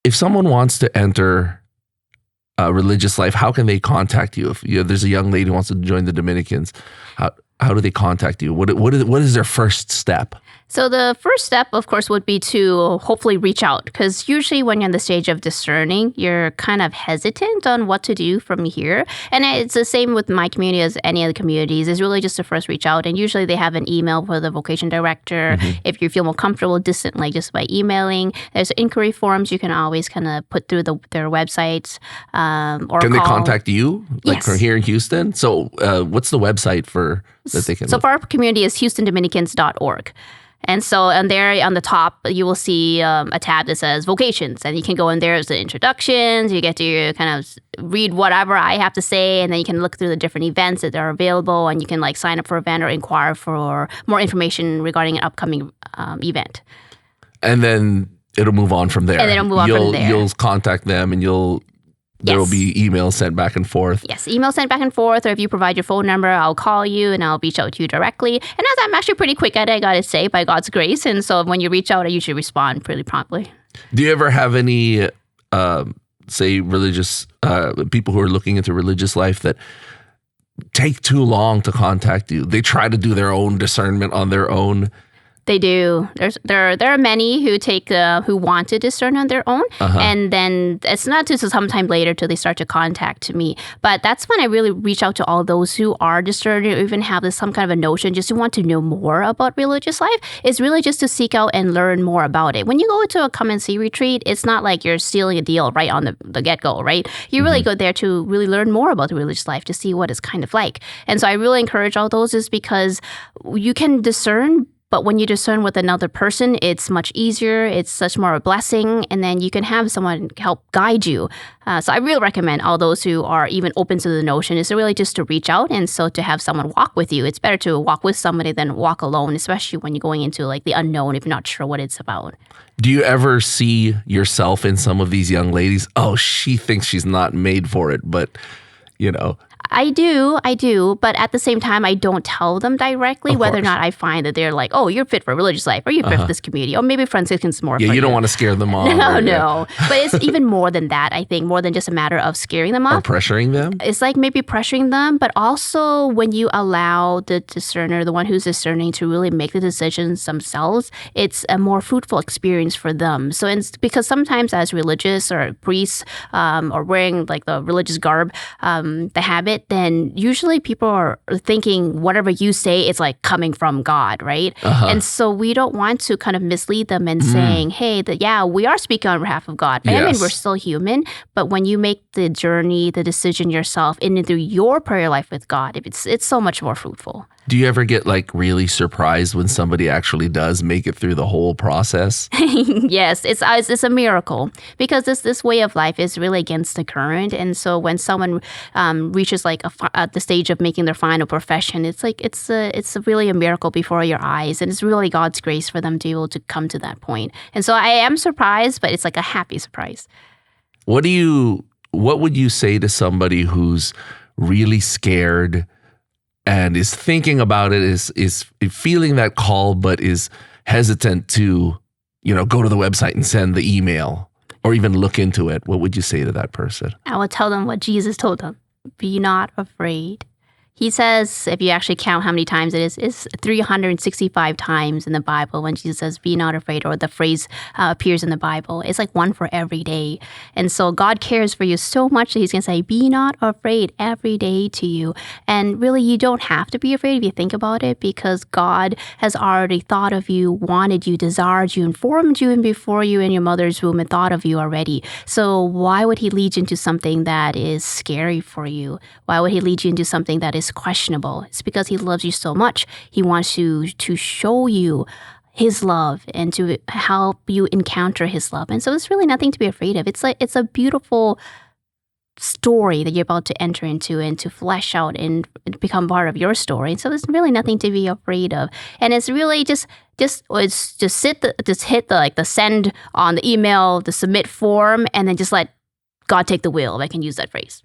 if someone wants to enter religious life, how can they contact you? If there's a young lady who wants to join the Dominicans, how do they contact you? What is their first step? So the first step, of course, would be to hopefully reach out, because usually when you're in the stage of discerning, you're kind of hesitant on what to do from here. And it's the same with my community as any other communities. It's really just to first reach out. And usually they have an email for the vocation director. Mm-hmm. If you feel more comfortable just by emailing, there's inquiry forms you can always kind of put through their websites. Or can they contact you? Yes. From here in Houston? So what's the website that they can... So for our community is HoustonDominicans.org. And so on there, on the top, you will see a tab that says vocations. And you can go in there as the introductions. You get to kind of read whatever I have to say. And then you can look through the different events that are available. And you can sign up for an event or inquire for more information regarding an upcoming event. And then it'll move on from there. And then it'll move on from there. You'll contact them and there will be emails sent back and forth. Yes, emails sent back and forth. Or if you provide your phone number, I'll call you and I'll reach out to you directly. And as I'm actually pretty quick at it, I got to say, by God's grace. And so when you reach out, I usually respond pretty promptly. Do you ever have any, say, religious people who are looking into religious life that take too long to contact you? They try to do their own discernment on their own. They do. There are many who want to discern on their own, and then it's not just sometime later till they start to contact me. But that's when I really reach out to all those who are discerning, or even have some kind of a notion, just to want to know more about religious life. It's really just to seek out and learn more about it. When you go to a come and see retreat, it's not like you're stealing a deal right on the get-go, right? You really go there to really learn more about the religious life, to see what it's kind of like. And so I really encourage all those, is because you can discern. But when you discern with another person, it's much easier. It's such more a blessing. And then you can have someone help guide you. So I really recommend all those who are even open to the notion is really just to reach out. And so to have someone walk with you. It's better to walk with somebody than walk alone, especially when you're going into the unknown if you're not sure what it's about. Do you ever see yourself in some of these young ladies? Oh, she thinks she's not made for it, but, I do, but at the same time, I don't tell them directly whether or not I find that they're like, oh, you're fit for religious life, or you're fit for this community, or maybe Franciscan's more for you. You don't want to scare them off. No. But it's even more than that, I think, more than just a matter of scaring them off. Or pressuring them? It's maybe pressuring them, but also when you allow the discerner, the one who's discerning, to really make the decisions themselves, it's a more fruitful experience for them. So because sometimes as religious or priests or wearing the religious garb, the habit, then usually people are thinking whatever you say is coming from God, right? And so we don't want to kind of mislead them in saying, hey, we are speaking on behalf of God. Yes. I mean, we're still human, but when you make the journey, the decision yourself into your prayer life with God, it's so much more fruitful. Do you ever get really surprised when somebody actually does make it through the whole process? Yes, it's a miracle, because this way of life is really against the current. And so when someone reaches at the stage of making their final profession, it's really a miracle before your eyes, and it's really God's grace for them to be able to come to that point. And so I am surprised, but it's a happy surprise. What would you say to somebody who's really scared and is thinking about it, is feeling that call, but is hesitant to, go to the website and send the email or even look into it? What would you say to that person? I would tell them what Jesus told them. Be not afraid. He says, if you actually count how many times it is, it's 365 times in the Bible when Jesus says, be not afraid, or the phrase appears in the Bible. It's one for every day. And so God cares for you so much that he's going to say, be not afraid every day to you. And really, you don't have to be afraid if you think about it, because God has already thought of you, wanted you, desired you, informed you, and before you in your mother's womb and thought of you already. So why would he lead you into something that is scary for you? Why would he lead you into something that is questionable? It's because he loves you so much. He wants you to show you his love and to help you encounter his love. And so it's really nothing to be afraid of. It's a beautiful story that you're about to enter into and to flesh out and become part of your story. And so there's really nothing to be afraid of. And it's really just hit the send on the email, the submit form, and then just let God take the wheel, if I can use that phrase.